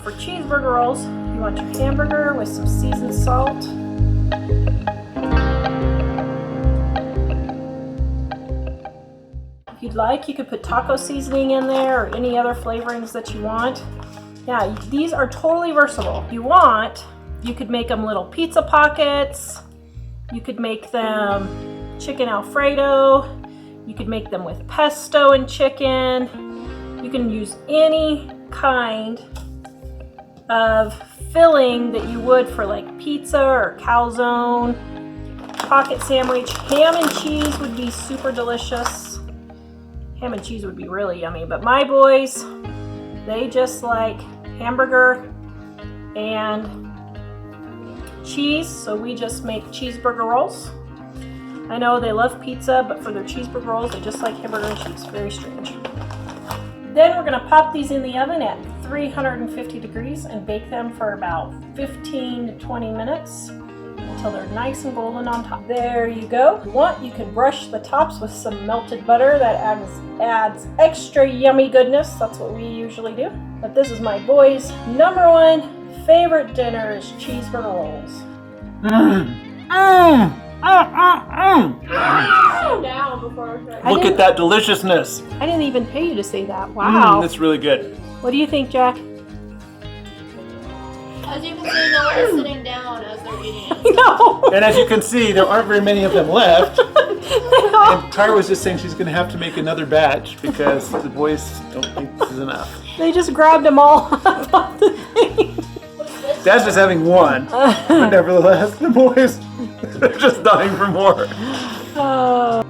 for cheeseburger rolls, you want your hamburger with some seasoned salt. If you'd like, you could put taco seasoning in there or any other flavorings that you want. Yeah, these are totally versatile. If you want, you could make them little pizza pockets. You could make them chicken Alfredo. You could make them with pesto and chicken. You can use any kind of filling that you would for like pizza or calzone, pocket sandwich. Ham and cheese would be super delicious. Ham and cheese would be really yummy, but my boys, they just like hamburger and cheese, so we just make cheeseburger rolls. I know they love pizza, but for their cheeseburger rolls, they just like hamburger and cheese. Very strange. Then we're gonna pop these in the oven at 350 degrees and bake them for about 15 to 20 minutes until they're nice and golden on top. There you go. If you want, you can brush the tops with some melted butter. That adds extra yummy goodness. That's what we usually do. But this is my boys' #1 favorite dinner is cheeseburger rolls. Look at that deliciousness. I didn't even pay you to say that. Wow. That's really good. What do you think, Jack? As you can see, no one is sitting down as they're eating. No. And as you can see, there aren't very many of them left. And Tara was just saying she's going to have to make another batch because the boys don't think this is enough. They just grabbed them all up off the thing. Dad's just having one, but nevertheless, the boys, they're just dying for more. Oh.